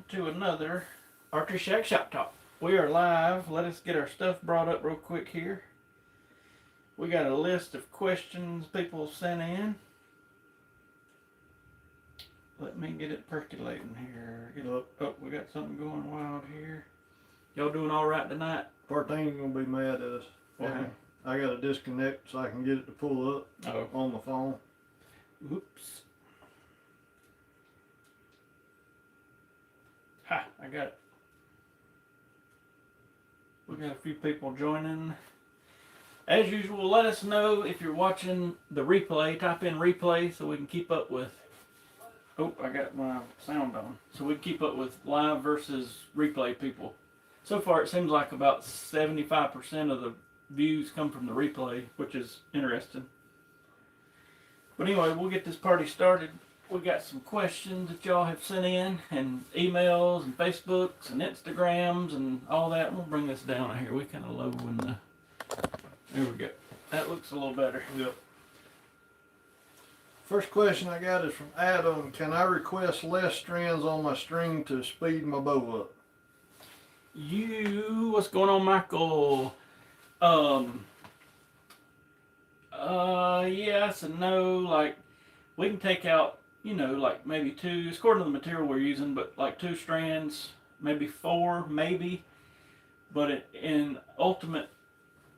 to another Archeryshack Shop Talk. We are live. Let us get our stuff brought up real quick here. We got a list of questions people sent in. Let me get it percolating here. Oh, we got something going wild here. Y'all doing all right tonight? Partaine's gonna be mad at us. Why? I gotta disconnect so I can get it to pull up on the phone. Oops. Ha, I got it. We got a few people joining. As usual, let us know if you're watching the replay. Type in replay so we can keep up with. Oh, I got my sound on. So we can keep up with live versus replay people. So far, it seems like about 75% of the views come from the replay, which is interesting. But anyway, we'll get this party started. We got some questions that y'all have sent in, and emails, and Facebooks, and Instagrams, and all that. We'll bring this down here. We kind of low in the. There we go. That looks a little better. Yep. First question I got is from Adam. Can I request less strands on my string to speed my bow up? What's going on, Michael? Yes and no. Like, we can take out, like maybe two, it's according to the material we're using, but like 2 strands, maybe 4, maybe. But in ultimate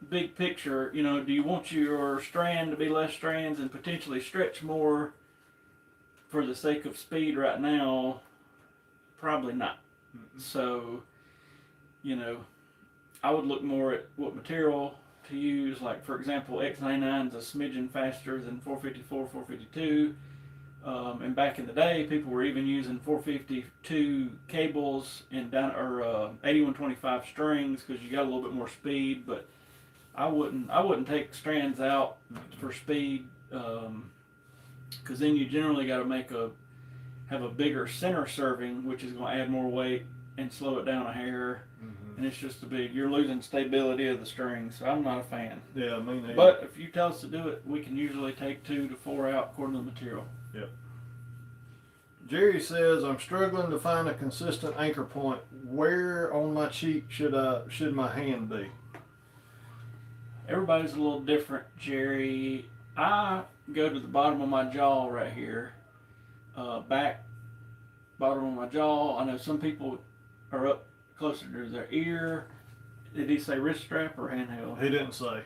big picture, do you want your strand to be less strands and potentially stretch more for the sake of speed right now? Probably not. Mm-hmm. So, I would look more at what material to use. Like, for example, X99 is a smidgen faster than 454, 452. And back in the day, people were even using 452 cables and 8125 strings because you got a little bit more speed. But I wouldn't take strands out for speed because then you generally got to have a bigger center serving, which is going to add more weight and slow it down a hair. Mm-hmm. And it's just you're losing stability of the string, so I'm not a fan. Yeah, me neither. But if you tell us to do it, we can usually take 2 to 4 out according to the material. Yep. Jerry says, I'm struggling to find a consistent anchor point. Where on my cheek should my hand be? Everybody's a little different, Jerry. I go to the bottom of my jaw right here. Back, bottom of my jaw. I know some people are up closer to their ear. Did he say wrist strap or handheld? He didn't say.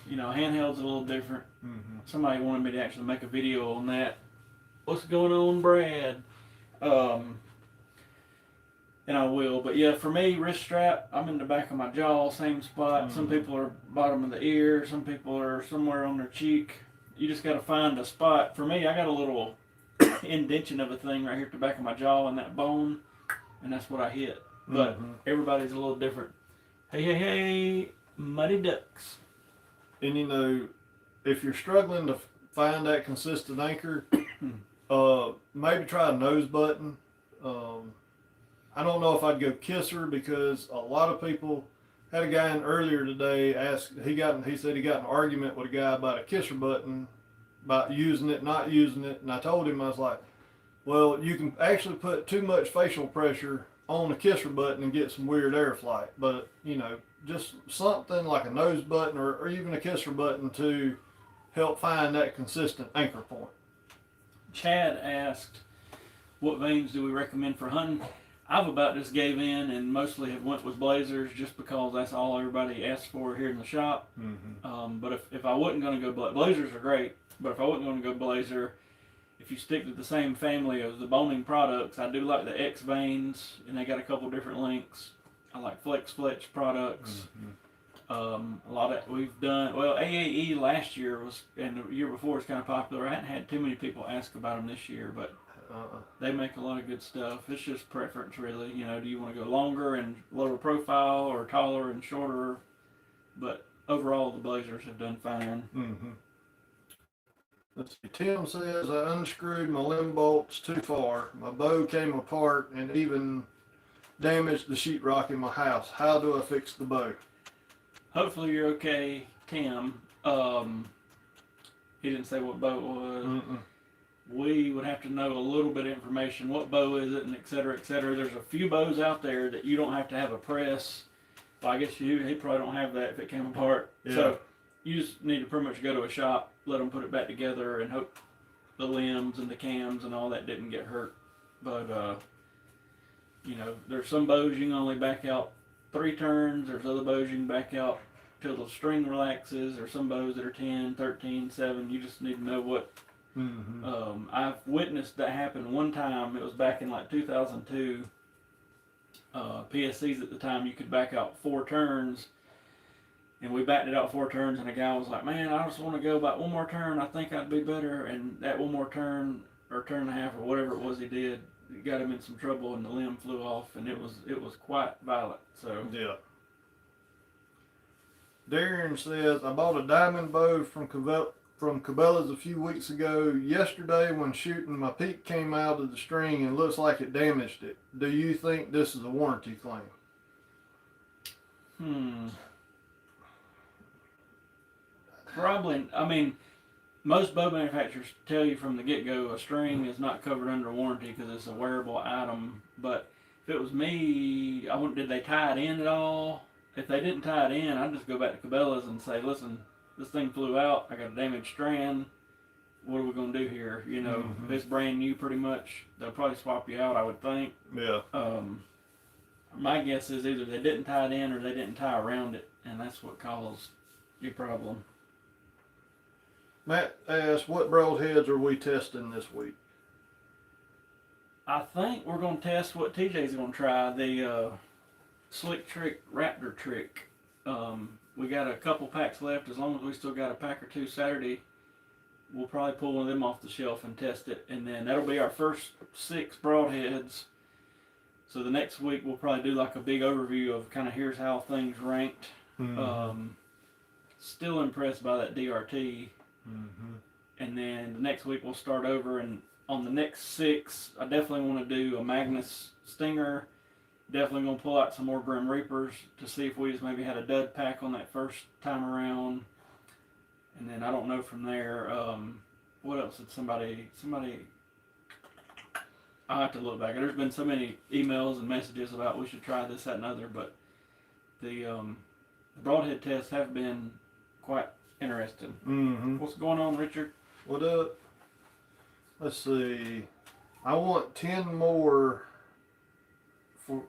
Handheld's a little different. Mm-hmm. Somebody wanted me to actually make a video on that. What's going on, Brad? And I will. But yeah, for me, wrist strap, I'm in the back of my jaw, same spot. Mm-hmm. Some people are bottom of the ear. Some people are somewhere on their cheek. You just got to find a spot. For me, I got a little indention of a thing right here at the back of my jaw and that bone, and that's what I hit. But everybody's a little different. Hey, Muddy Ducks. And if you're struggling to find that consistent anchor, maybe try a nose button. I don't know if I'd go kisser because a lot of people had a guy in earlier today he said he got in an argument with a guy about a kisser button, about using it, not using it, and I told him, I was like, well, you can actually put too much facial pressure on the kisser button and get some weird air flight. But, just something like a nose button or even a kisser button to help find that consistent anchor point. Chad asked, what veins do we recommend for hunting? I've about just gave in and mostly have went with blazers just because that's all everybody asks for here in the shop. Mm-hmm. But if I wasn't going to go blazers are great, but if I wasn't going to go blazer, if you stick to the same family of the boning products, I do like the X veins, and they got a couple different lengths. I like Flex Fletch products. Mm-hmm. A lot of we've done AAE last year and the year before was kind of popular. I hadn't had too many people ask about them this year, but they make a lot of good stuff. It's just preference, really. Do you want to go longer and lower profile, or taller and shorter? But overall, the blazers have done fine. Mm-hmm. Let's see. Tim says, I unscrewed my limb bolts too far. My bow came apart and even damaged the sheetrock in my house. How do I fix the bow? Hopefully you're okay, Tim. He didn't say what bow it was. we would have to know a little bit of information. What bow is it, and et cetera, et cetera. There's a few bows out there that you don't have to have a press. Well, I guess he probably don't have that if it came apart. Yeah. So you just need to pretty much go to a shop, let them put it back together, and hope the limbs and the cams and all that didn't get hurt. But you know, there's some bows you can only back out 3 turns. There's other bows you can back out till the string relaxes. There's some bows that are 10, 13, 7. You just need to know what. I've witnessed that happen one time. It was back in like 2002. PSCs at the time, you could back out 4 turns, and we backed it out 4 turns, and a guy was like, man, I just want to go about 1 more turn. I think I'd be better. And that 1 more turn, or turn and a half, or whatever it was he did, it got him in some trouble, and the limb flew off, and it was quite violent. So yeah. Darren says, I bought a diamond bow from Cabela's a few weeks ago. Yesterday, when shooting, my peak came out of the string and looks like it damaged it. Do you think this is a warranty claim? Probably. I mean, most bow manufacturers tell you from the get-go a string is not covered under warranty because it's a wearable item. But if it was me, did they tie it in at all? If they didn't tie it in, I'd just go back to Cabela's and say, listen, this thing flew out. I got a damaged strand. What are we going to do here? You know, if it's brand new pretty much, they'll probably swap you out, I would think. Yeah. My guess is either they didn't tie it in or they didn't tie around it, and that's what caused your problem. Matt asks, what broadheads are we testing this week? I think we're going to test what TJ's going to try, the Slick Trick Raptor Trick. We got a couple packs left. As long as we still got a pack or 2 Saturday, we'll probably pull one of them off the shelf and test it. And then that'll be our first 6 broadheads. So the next week we'll probably do like a big overview of kind of here's how things ranked. Still impressed by that DRT. And then the next week we'll start over, and on the next 6, I definitely want to do a Magnus Stinger. Definitely going to pull out some more Grim Reapers to see if we just maybe had a dud pack on that first time around. And then I don't know from there, what else did somebody, I'll have to look back. There's been so many emails and messages about we should try this, that, and other, but the broadhead tests have been quite interesting. What's going on, Richard? What up? Let's see. I want 10 more for,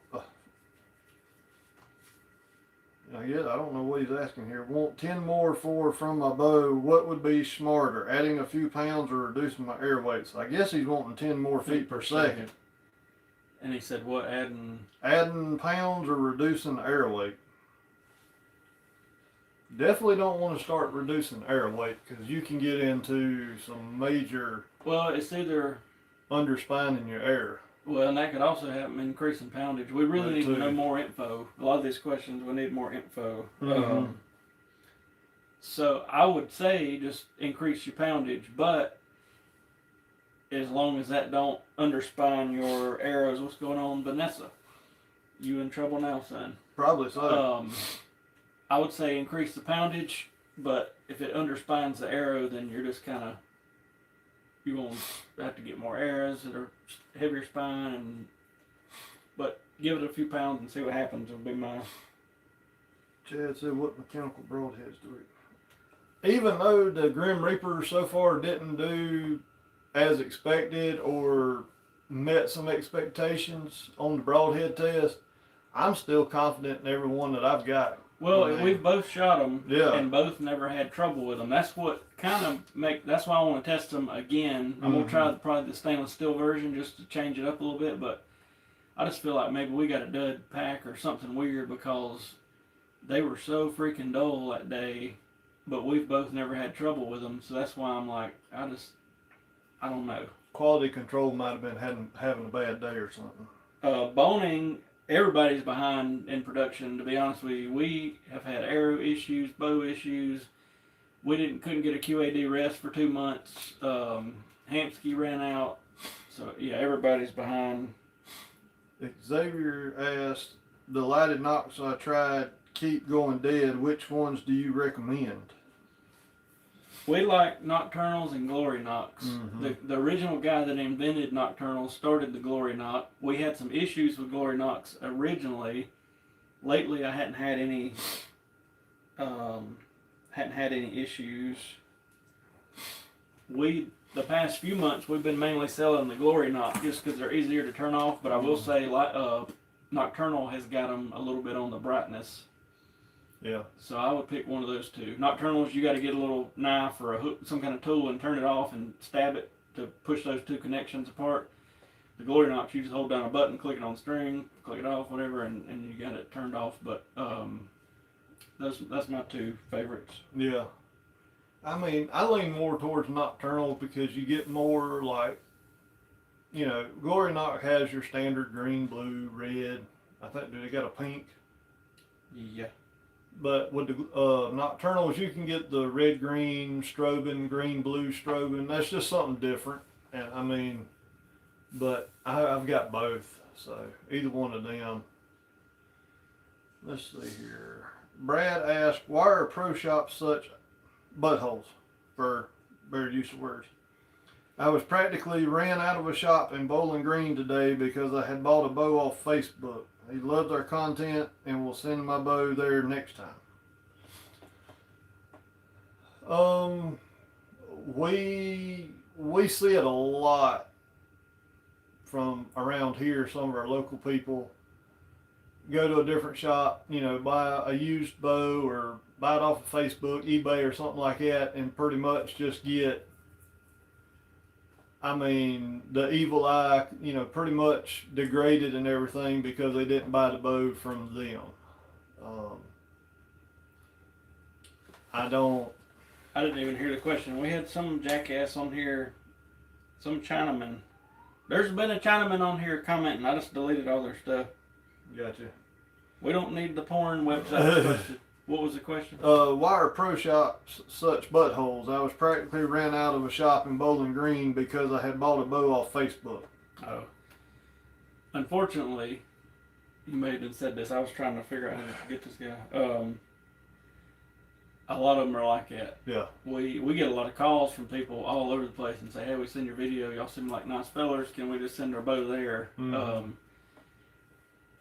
I don't know what he's asking here. Want 10 more from my bow. What would be smarter, adding a few pounds or reducing my air weight? So I guess he's wanting 10 more feet per second. And he said what, adding pounds or reducing air weight? Definitely don't want to start reducing air weight because you can get into some major. Well, it's either underspining your air. Well, and that could also happen increasing poundage. We really need to know more info. A lot of these questions, we need more info. So I would say just increase your poundage, but as long as that don't underspine your arrows. What's going on, Vanessa? You in trouble now, son? Probably so. I would say increase the poundage, but if it underspines the arrow, then you're just kind of, you're going to have to get more arrows that are heavier spine, but give it a few pounds and see what happens would be my... Chad said, what mechanical broadheads do we... Even though the Grim Reaper so far didn't do as expected or met some expectations on the broadhead test, I'm still confident in every one that I've got. Well, we've both shot them, yeah, and both never had trouble with them. That's what kind of that's why I want to test them again. I'm going to try probably the stainless steel version just to change it up a little bit, but I just feel like maybe we got a dud pack or something weird because they were so freaking dull that day, but we've both never had trouble with them, so that's why I'm like, I don't know. Quality control might have been having a bad day or something. Boning, everybody's behind in production, to be honest with you. We have had arrow issues, bow issues. We couldn't get a QAD rest for 2 months. Hamsky ran out. So yeah, everybody's behind. Xavier asked, the lighted Nox I tried keep going dead. Which ones do you recommend? We like Nocturnals and Glory Knocks. The original guy that invented Nocturnals started the Glory Knock. We had some issues with Glory Knocks originally. Lately, I hadn't had any issues. The past few months we've been mainly selling the Glory Knock just because they're easier to turn off. But I will say, Nocturnal has got them a little bit on the brightness. Yeah. So I would pick one of those two. Nocturnals, you got to get a little knife or a hook, some kind of tool, and turn it off and stab it to push those two connections apart. The Glory Knocks, you just hold down a button, click it on the string, click it off, whatever, and you got it turned off. But that's my two favorites. Yeah. I mean, I lean more towards Nocturnal because you get more like, Glory Knock has your standard green, blue, red. I think, do they got a pink? Yeah. But with the Nocturnals, you can get the red, green strobing, green, blue strobing. That's just something different. And I mean, but I've got both. So either one of them. Let's see here. Brad asked, why are pro shops such buttholes, for better use of words? I was practically ran out of a shop in Bowling Green today because I had bought a bow off Facebook. He loves our content and will send my bow there next time. We see it a lot from around here. Some of our local people go to a different shop, buy a used bow or buy it off of Facebook, eBay or something like that, and pretty much just get, the evil eye, pretty much degraded and everything because they didn't buy the bow from them. I didn't even hear the question. We had some jackass on here, some Chinaman. There's been a Chinaman on here commenting. I just deleted all their stuff. Gotcha. We don't need the porn website. What was the question? Why are pro shops such buttholes? I was practically ran out of a shop in Bowling Green because I had bought a bow off Facebook. Oh. Unfortunately, you may have said this. I was trying to figure out how to get this guy. A lot of them are like that. Yeah. We get a lot of calls from people all over the place and say, hey, we seen your video. Y'all seem like nice fellers. Can we just send our bow there? Mm-hmm.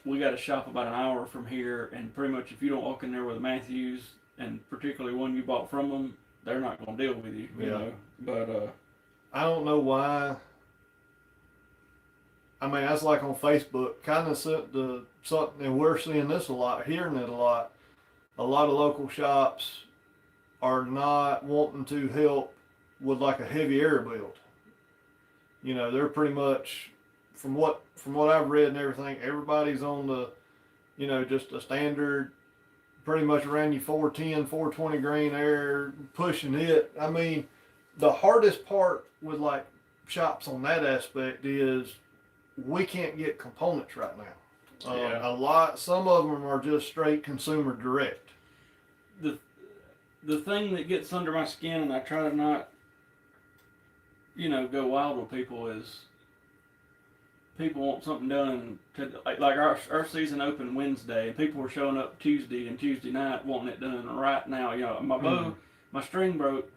We got a shop about an hour from here, and pretty much if you don't walk in there with a Matthews, and particularly one you bought from them, they're not going to deal with you, you know. But I don't know why. That's like on Facebook, kind of something, and we're seeing this a lot, hearing it a lot. A lot of local shops are not wanting to help with like a heavy air build. They're pretty much, from what I've read and everything, everybody's on the, just a standard, pretty much around you 410, 420 grain air, pushing it. The hardest part with like shops on that aspect is we can't get components right now. Some of them are just straight consumer direct. The thing that gets under my skin, and I try to not, go wild with people, is people want something done like our season opened Wednesday, and people were showing up Tuesday and Tuesday night wanting it done right now. My bow, my string broke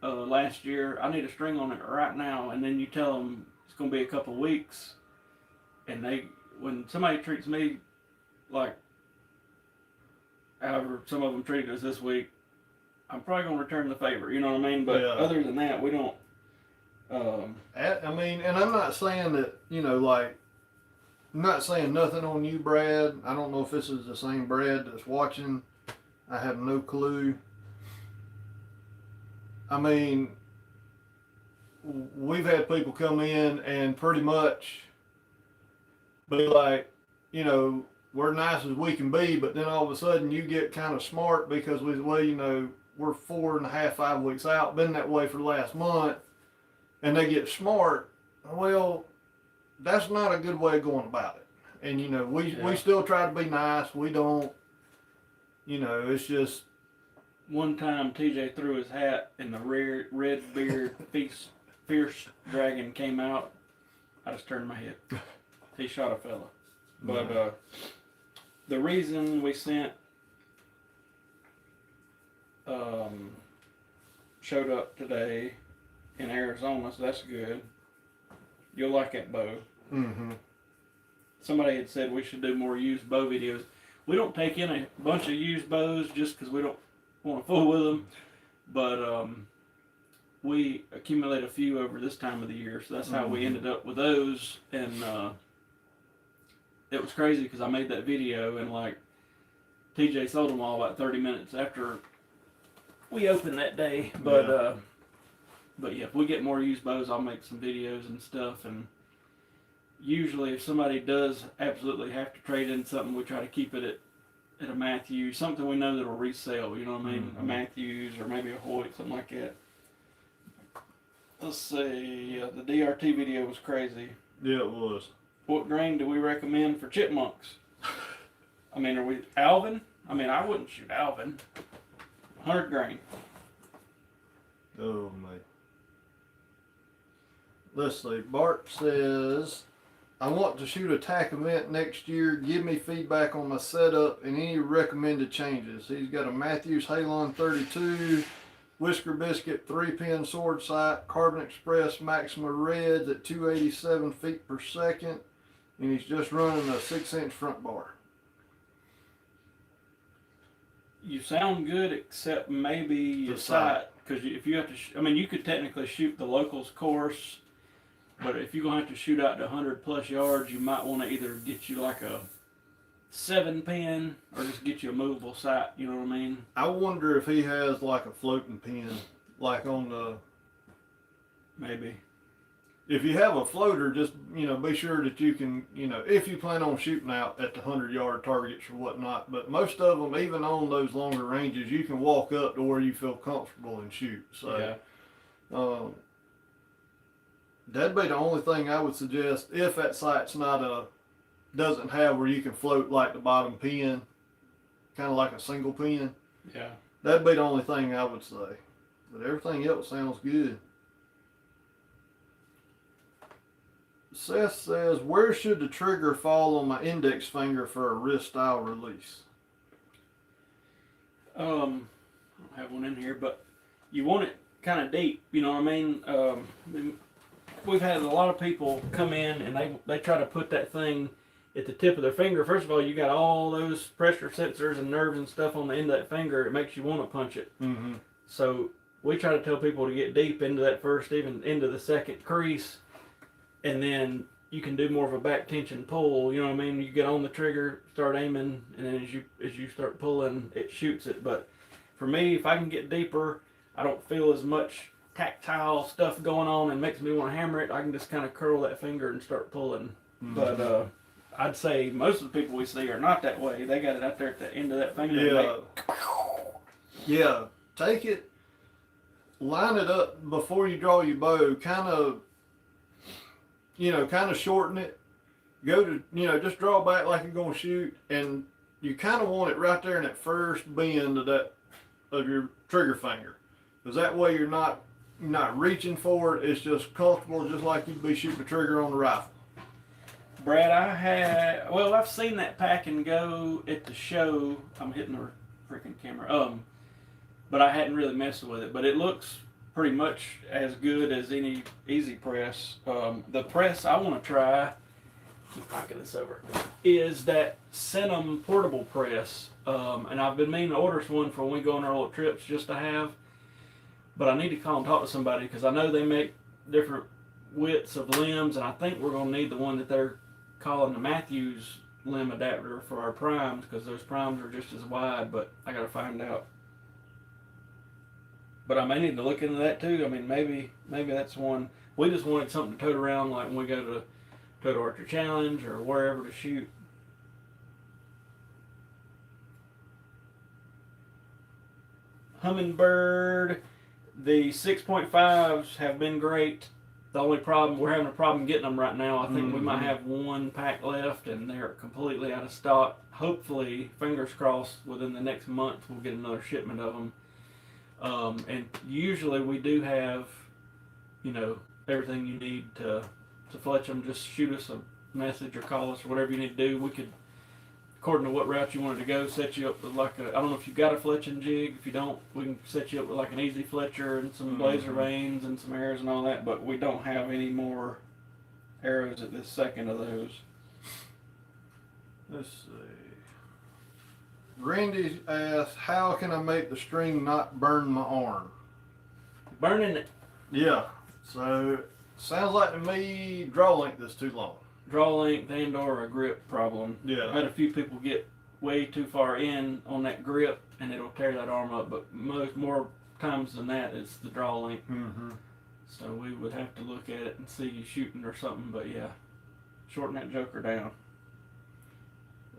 last year. I need a string on it right now, and then you tell them it's going to be a couple weeks, and when somebody treats me like however some of them treated us this week, I'm probably going to return the favor. You know what I mean? But other than that, we don't. And I'm not saying that, I'm not saying nothing on you, Brad. I don't know if this is the same Brad that's watching. I have no clue. We've had people come in and pretty much be like, we're nice as we can be, but then all of a sudden you get kind of smart because we're 4.5, 5 weeks out, been that way for the last month, and they get smart. Well, that's not a good way of going about it. And we still try to be nice. We don't, it's just. One time TJ threw his hat and the red beard fierce dragon came out. I just turned my head. He shot a fella. But the reason we sent showed up today in Arizona, so that's good. You'll like that bow. Mm-hmm. Somebody had said we should do more used bow videos. We don't take in a bunch of used bows just because we don't want to fool with them, but we accumulate a few over this time of the year, so that's how we ended up with those. And it was crazy because I made that video and like TJ sold them all about 30 minutes after we opened that day. But yeah, if we get more used bows, I'll make some videos and stuff. And usually, if somebody does absolutely have to trade in something, we try to keep it at a Matthews, something we know that'll resell. You know what I mean? A Matthews or maybe a Hoyt, something like that. Let's see. Yeah, the DRT video was crazy. Yeah, it was. What grain do we recommend for chipmunks? I mean, are we Alvin? I mean, I wouldn't shoot Alvin. 100 grain. Oh, mate. Let's see. Bart says, I want to shoot a tack event next year. Give me feedback on my setup and any recommended changes. He's got a Matthews Halon 32, Whisker Biscuit 3-pin sword sight, Carbon Express Maxima Reds at 287 feet per second, and he's just running a 6-inch front bar. You sound good, except maybe your sight. Because if you have to, I mean, you could technically shoot the locals course, but if you're going to have to shoot out to 100 plus yards, you might want to either get you like a 7-pin or just get you a movable sight, you know what I mean? I wonder if he has like a floating pin, like on the... Maybe. If you have a floater, just, be sure that you can, if you plan on shooting out at the 100-yard targets or whatnot. But most of them, even on those longer ranges, you can walk up to where you feel comfortable and shoot. So, yeah. That'd be the only thing I would suggest if that sight's doesn't have where you can float like the bottom pin, kind of like a single pin. Yeah. That'd be the only thing I would say. But everything else sounds good. Seth says, where should the trigger fall on my index finger for a wrist style release? I don't have one in here, but you want it kind of deep, you know what I mean? We've had a lot of people come in and they try to put that thing at the tip of their finger. First of all, you got all those pressure sensors and nerves and stuff on the end of that finger. It makes you want to punch it. Mm-hmm. So we try to tell people to get deep into that first, even into the second crease, and then you can do more of a back tension pull. You know what I mean? You get on the trigger, start aiming, and then as you start pulling, it shoots it. But for me, if I can get deeper, I don't feel as much tactile stuff going on and makes me want to hammer it. I can just kind of curl that finger and start pulling. Mm-hmm. But I'd say most of the people we see are not that way. They got it out there at the end of that finger. Yeah. Take it, line it up before you draw your bow, kind of shorten it. Go to, just draw back like you're going to shoot, and you kind of want it right there in that first bend of your trigger finger. Because that way you're not reaching for it. It's just comfortable, just like you'd be shooting a trigger on the rifle. Brad, I've seen that pack and go at the show. I'm hitting the freaking camera. But I hadn't really messed with it. But it looks pretty much as good as any easy press. The press I want to try, keep knocking this over, is that Cinam portable press. And I've been meaning to order one for when we go on our little trips just to have. But I need to call and talk to somebody because I know they make different widths of limbs, and I think we're going to need the one that they're calling the Matthews limb adapter for our primes, because those primes are just as wide, but I got to find out. But I may need to look into that too. I mean, maybe that's one. We just wanted something to tote around like when we go to Total Archer Challenge or wherever to shoot. Humminbird. The 6.5s have been great. The only problem, we're having a problem getting them right now. I think we might have one pack left and they're completely out of stock. Hopefully, fingers crossed, within the next month we'll get another shipment of them. And usually we do have, everything you need to fletch them. Just shoot us a message or call us or whatever you need to do. We could according to what route you wanted to go, set you up with like a, I don't know if you've got a fletching jig. If you don't, we can set you up with like an easy fletcher and some blazer vanes and some arrows and all that, but we don't have any more arrows at this second of those. Let's see. Randy asked, how can I make the string not burn my arm? Burning it. Yeah, so sounds like to me draw length is too long. Draw length and or a grip problem. Yeah. I've had a few people get way too far in on that grip and it'll tear that arm up, but more times than that it's the draw length. So we would have to look at it and see you shooting or something, but yeah, shorten that joker down.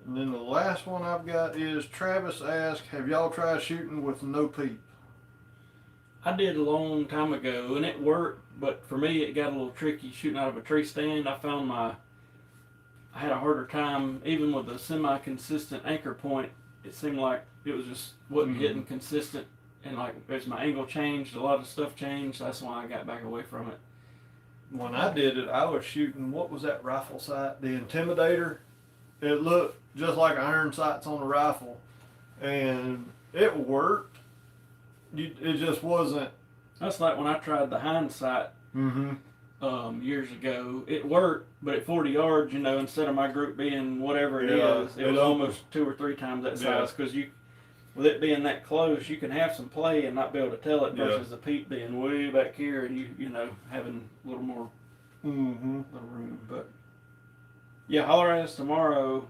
And then the last one I've got is Travis asked, have y'all tried shooting with no peep? I did a long time ago and it worked, but for me it got a little tricky shooting out of a tree stand. I found I had a harder time, even with a semi-consistent anchor point. It seemed like it was just wasn't getting consistent, and like as my angle changed, a lot of stuff changed. That's why I got back away from it. When I did it, I was shooting, what was that rifle sight? The Intimidator. It looked just like iron sights on a rifle, and it worked. It just wasn't. That's like when I tried the hindsight years ago. It worked, but at 40 yards, you know, instead of my group being whatever it is, it was almost 2 or 3 times that size. Because with it being that close, you can have some play and not be able to tell it versus the peep being way back here and you know having a little more little room. But yeah, holler at us tomorrow.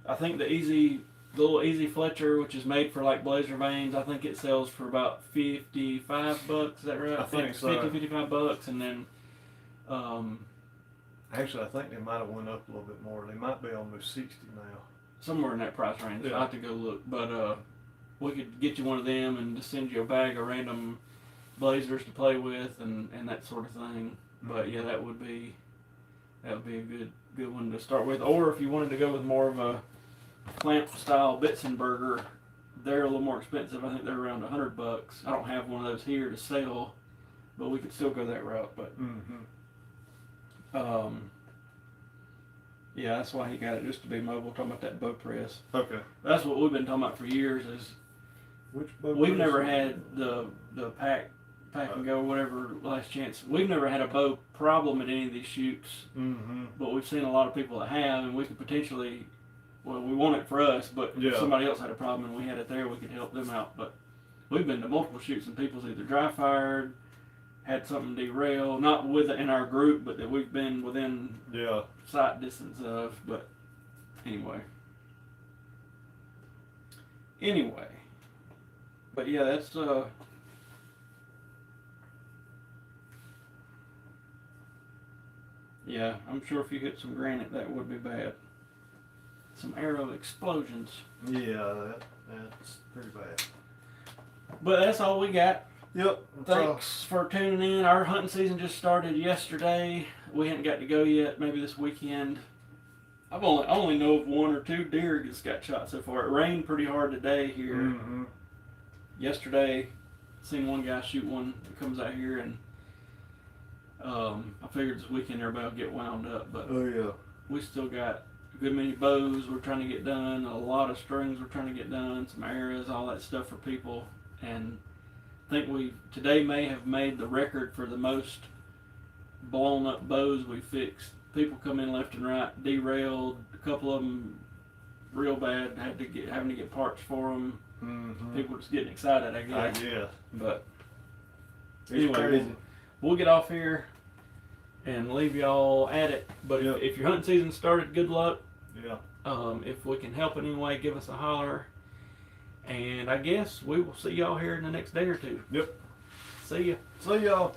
I think the little easy Fletcher, which is made for like blazer vanes, I think it sells for about $55. Is that right? I think so. 50, 55 bucks, and then actually I think they might have went up a little bit more. They might be almost 60 now. Somewhere in that price range. Yeah. I'll have to go look, but we could get you one of them and just send you a bag of random blazers to play with and that sort of thing. But yeah, that would be a good one to start with. Or if you wanted to go with more of a clamp style Bitzenberger, they're a little more expensive. I think they're around $100. I don't have one of those here to sell, but we could still go that route. But yeah, that's why he got it, just to be mobile. Talking about that bow press. Okay. That's what we've been talking about for years. Is Which bow we've press never is had the pack and go whatever last chance. We've never had a bow problem at any of these shoots, but we've seen a lot of people that have, and we could potentially. Well, we want it for us, but if somebody else had a problem and we had it there, we could help them out. But we've been to multiple shoots and people's either dry fired, had something derail, not with it in our group, but that we've been within sight distance of. But anyway. But yeah, that's yeah, I'm sure if you hit some granite, that would be bad. Some arrow explosions. Yeah, that's pretty bad. But that's all we got. Yep. Thanks for tuning in. Our hunting season just started yesterday. We hadn't got to go yet. Maybe this weekend. I only know of 1 or 2 deer that's got shot so far. It rained pretty hard today here. Yesterday, seen one guy shoot one that comes out here, and I figured this weekend everybody will get wound up. But we still got a good many bows we're trying to get done, a lot of strings we're trying to get done, some arrows, all that stuff for people. And I think today may have made the record for the most blown up bows we fixed. People come in left and right, derailed, a couple of them real bad, having to get parts for them. People just getting excited, I guess. But anyway, we'll get off here and leave y'all at it. But if your hunting season started, good luck. If we can help in any way, give us a holler. And I guess we will see y'all here in the next day or two. Yep. See ya. See y'all.